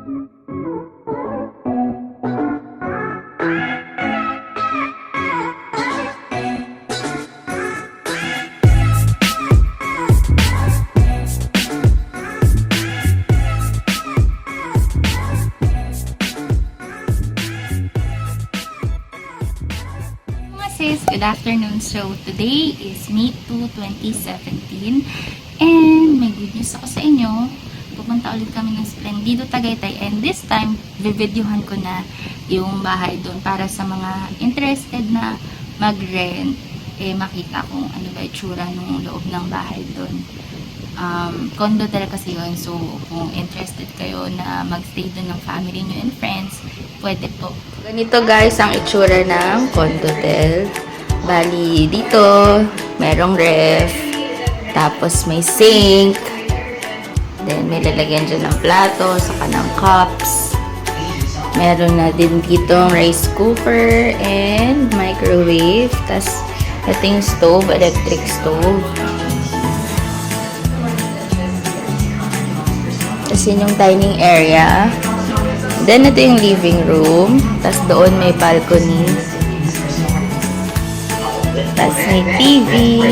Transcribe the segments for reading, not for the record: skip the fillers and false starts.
Good afternoon. So, today is May 2, 2017 and may good news ako sa inyo. Pupunta ulit kami ng Splendido, Tagaytay, and this time, videohan ko na yung bahay doon para sa mga interested na mag-rent, makita kung ano ba itsura ng loob ng bahay doon. Condo talaga kasi yun, so kung interested kayo na mag-stay doon ng family nyo and friends, pwede po. Ganito guys ang itsura ng condotel. Bali, dito, merong ref, tapos may sink, then may lalagyan dyan ng plato, saka ng cups. Meron na din dito rice cooker and microwave. Tapos, ito yung stove, electric stove. Tapos yun yung dining area. Then, ito yung living room. Tapos doon may balcony. Tapos may TV.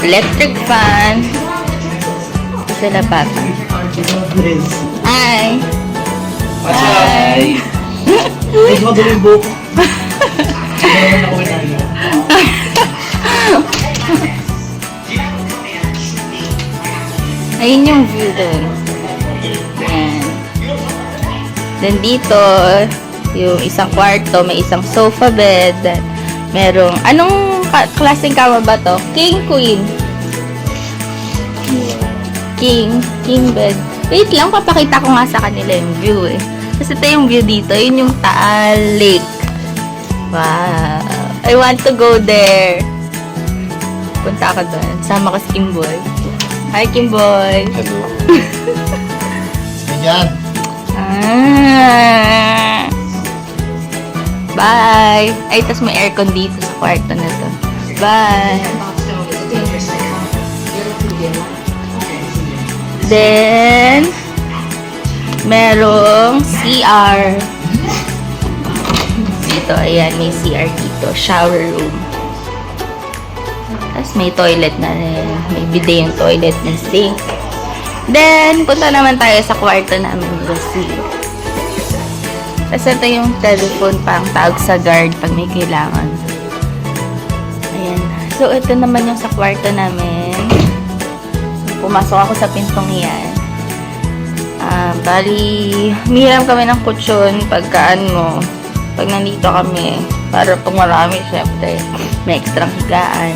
Electric fan. Ito na papa. Hi! Hi! Ay, madaling buhok. Hindi naman ako inaya. Ayun yung view dun. Ayan. Then dito, yung isang kwarto, may isang sofa bed. Merong, anong klaseng kama ba to? King, queen? King bed. Wait lang, papakita ko nga sa kanila yung view eh. Kasi ito yung view dito, yun yung Taal Lake. Wow! I want to go there. Punta ako doon. Sama ko si Kimboy. Hi, Kimboy! Hello. Ganyan. Bye! Ay, tas may aircon dito sa kwarto na to. Bye! Then, merong CR. Dito, ayan, may CR dito. Shower room. Tapos may toilet na rin. May bidet yung toilet na sink. Then, punta naman tayo sa kwarto namin Rosie. Tapos ito yung telephone pang tawag sa guard pag may kailangan. Ayan. So, ito naman yung sa kwarto namin. Pumasok ako sa pintong yan. Bali, miram kami ng kutsyon pagkaan mo. Pag nandito kami, para pag marami, syempre, may extra higaan.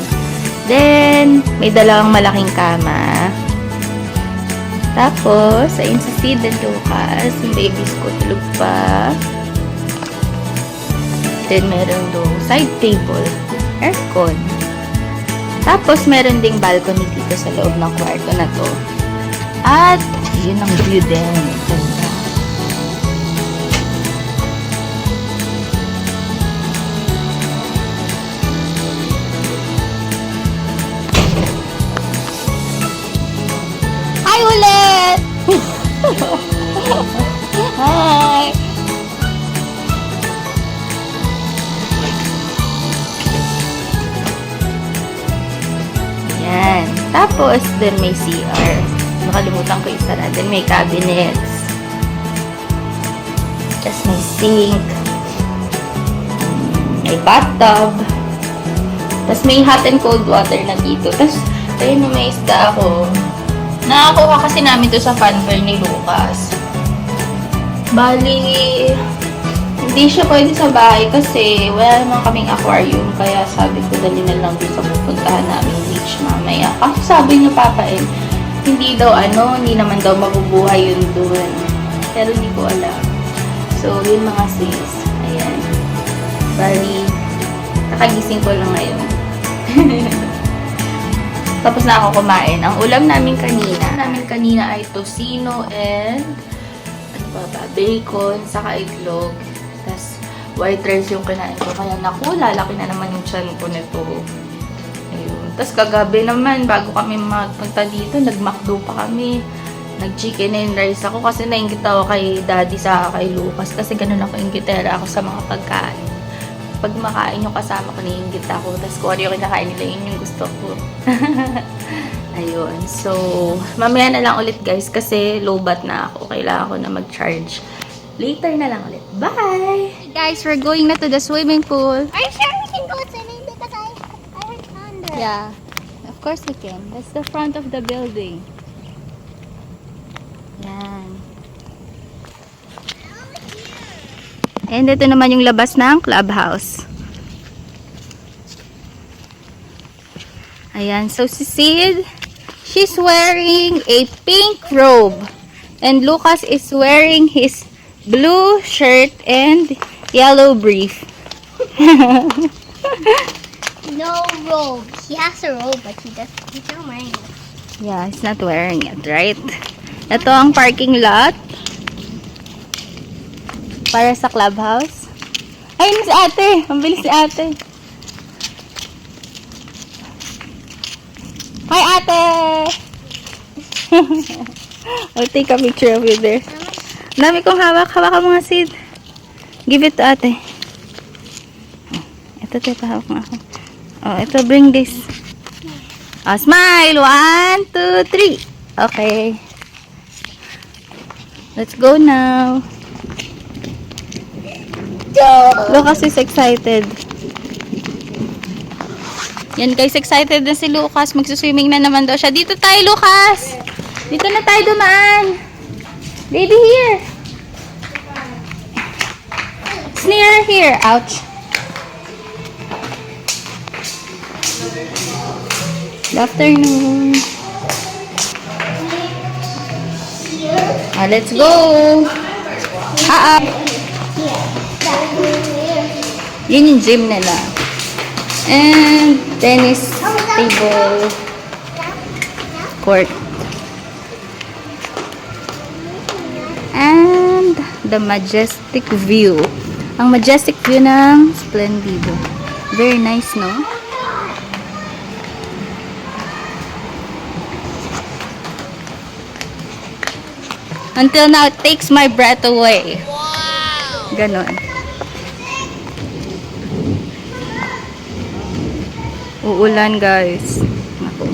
Then, may dalawang malaking kama. Tapos, ayun si Sid and Lucas, yung babies ko tulog pa. Then, meron doon side table, aircon. Tapos, meron ding balcony dito sa loob ng kwarto na to. At, yun ang view din. Ganda. Hi ulit! Hi! Yan. Tapos, then may CR. Nakalimutan ko isa na. Then may cabinets. Tapos may sink. May bathtub. Tapos may hot and cold water na dito. Tapos, ayun na may isda ako. Nakakuha kasi namin to sa funfair ni Lucas. Bali, hindi siya pwede sa bahay kasi wala naman kaming aquarium. Kaya sabi ko dali na lang doon sa pupuntahan namin beach mamaya. Kasi sabi niya Papa hindi daw hindi naman daw mabubuhay yun doon. Pero hindi ko alam. So, yun mga sis. Ayan. Bali, nakagising ko lang ngayon. Tapos na ako kumain. Ang ulam namin kanina ay tocino and bacon, saka itlog. Tapos white rice yung kinain ko. Kaya naku, lalaki na naman yung tiyan ko nito. Ayun. Tapos kagabi naman, bago kami magpunta dito, nag-McDo pa kami. nag-chicken and rice ako kasi nainggit ako kay daddy sa kay Lucas kasi ganun ako inggitera ako sa mga pagkain. Pag makain yung kasama ko, naiinggit ako. Tapos kung ano yung kinakain nila, yun yung gusto ko. Ayun. So, mamaya na lang ulit guys kasi low bat na ako. Kailangan ko na mag-charge. Later na lang ulit. Bye! Guys, we're going na to the swimming pool. Are you sure we can go swimming? Because I heard thunder. Yeah. Of course we can. That's the front of the building. Yan. And ito naman yung labas ng clubhouse. Ayan. So, si Sid, she's wearing a pink robe. And Lucas is wearing his blue shirt and yellow brief. No robe. He has a robe, but he's not wearing it. Yeah, he's not wearing it, right? Ito ang parking lot para sa clubhouse. Ay, si ate! Ang bilis si ate. Hi, ate! I'll take a picture of you there. Dami kong hawak. Hawakan mo nga, Sid. Give it to ate. Ito, pahawak nga ako. Oh, ito, bring this. Oh, smile! 1, 2, 3. Okay. Let's go now. Lucas is excited. Yan guys, excited na si Lucas. Magsuswimming na naman daw siya. Dito tayo, Lucas! Dito na tayo dumaan. Baby, here. It's near here. Ouch. Good afternoon. Let's go. Yun yung gym nila. And tennis table court. And the majestic view. Ang majestic view ng Splendido. Very nice, no? Until now, it takes my breath away. Wow! Ganon. Uulan, guys. Naku.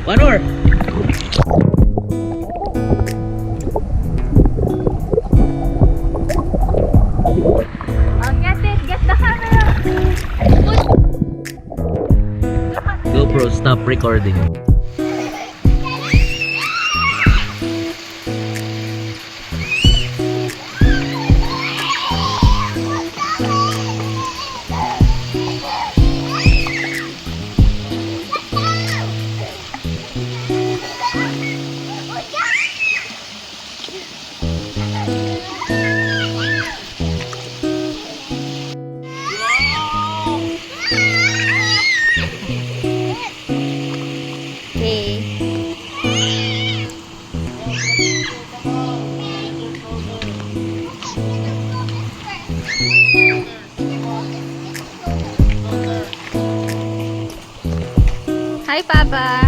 One more. Get the camera. GoPro, stop recording. Hi, Papa.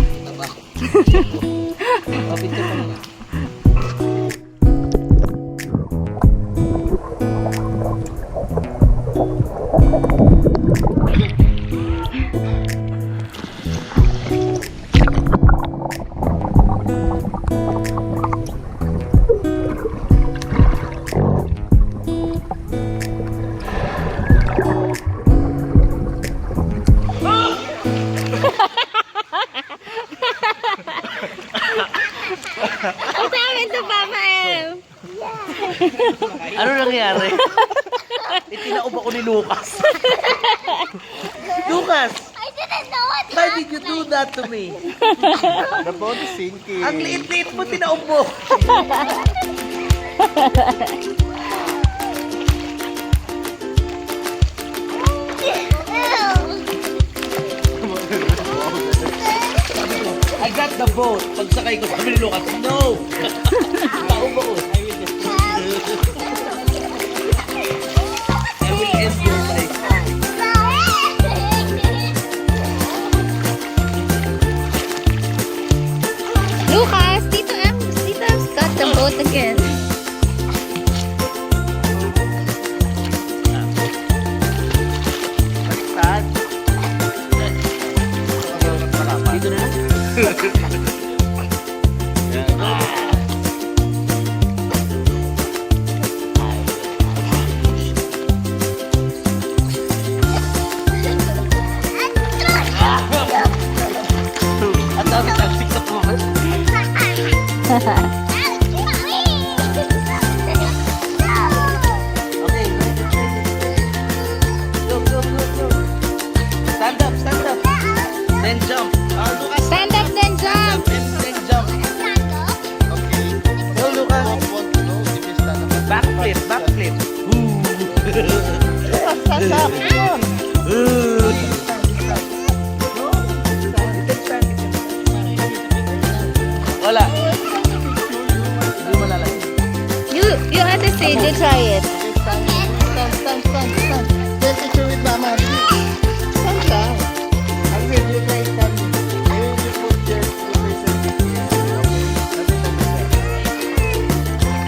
nangyari? Itinaob ako ni Lucas. Lucas, I didn't know what why did you do that to me? The boat is sinking. Ang liit-liit mo, tinaob mo. I got the boat. Pagsakay ko, sabi ni Lucas, no! Taob ako. I will end your life. Lucas, Tito M's got the boat again. Sad. Dito na. Ang dami tactics sa moment. Okay. Go, go, go, go. Stand up, stand up. Then jump. Lucas, Stand up, then jump. then jump. Okay. Go, Lucas. No, if you stand up. Backflip, backflip. Stand up. Wala. Hindi mo lalagay. You have to say, you try it. Stand. Take picture with Mama. Stand down. And when you try standing, you put your face in the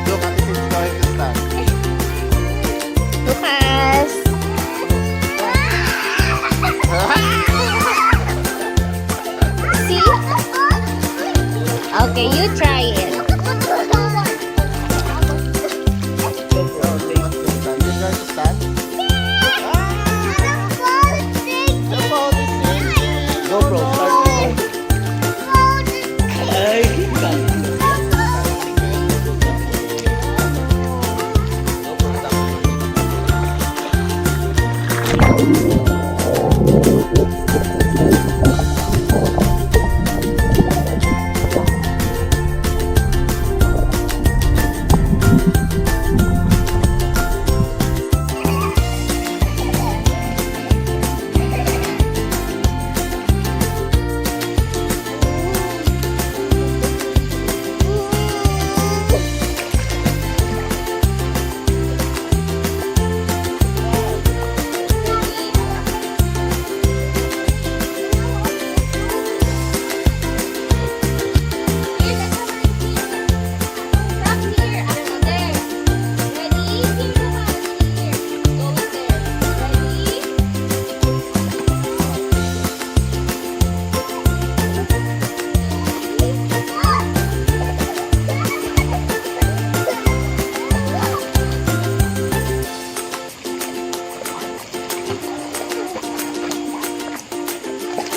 Look at this, it's going to stand. Lucas. See? Okay, you try it. You're going to stand. The boat is sinking. GoPro, start. Ay, kita.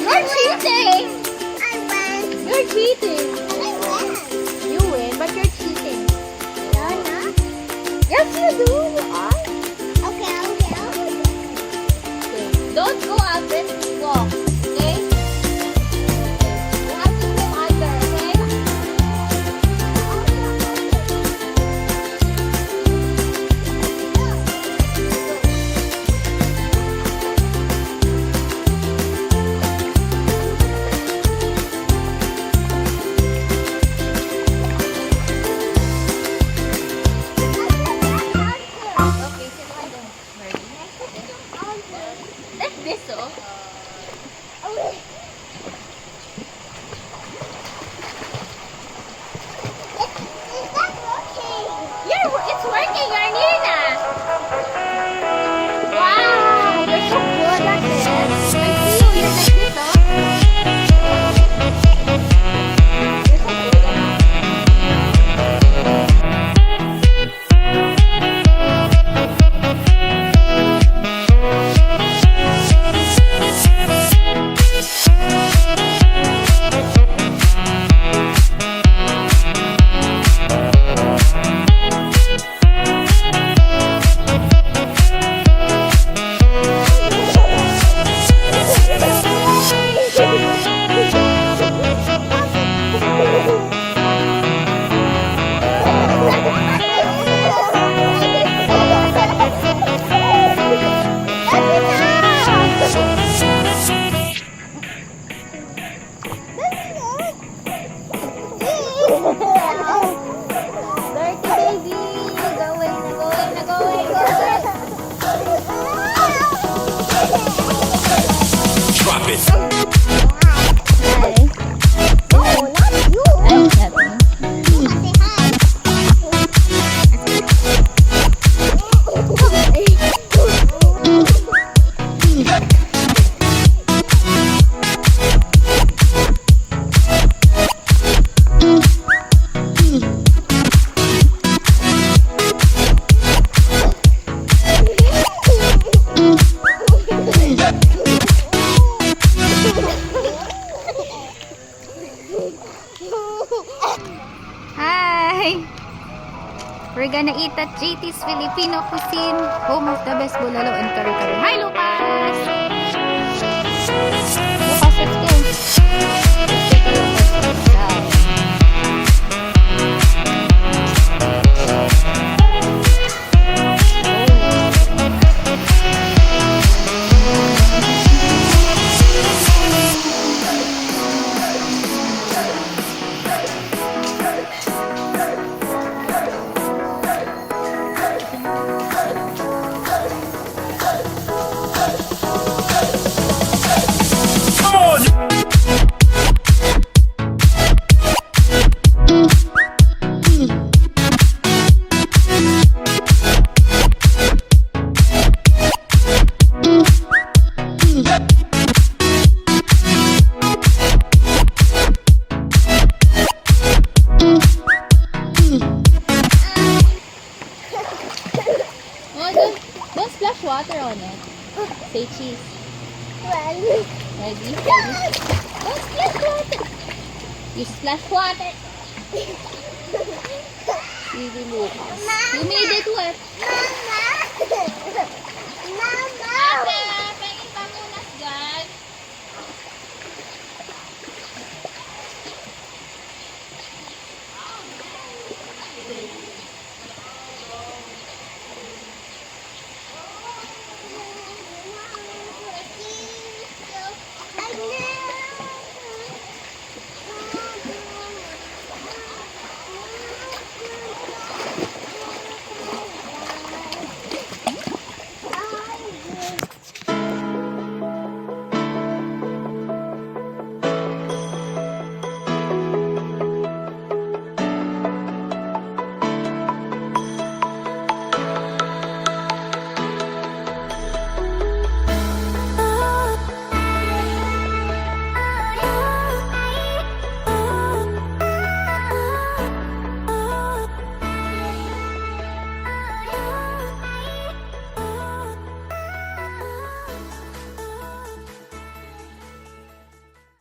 You're cheating! You're cheating! You win, but you're cheating. No, no. Yes, you do. You are. Okay. Don't go out and walk, okay? You have to swim under, okay? Okay. We're gonna eat at JT's Filipino Cuisine, home of the best bulalo and kare-kare. Hi, Lucas! Lucas, let's go. Let's take a look at that. Oh, don't splash water on it. Say cheese. Well, Ready? don't splash water. You splash water. Silly Lucas. You made it wet. Mama. Mama.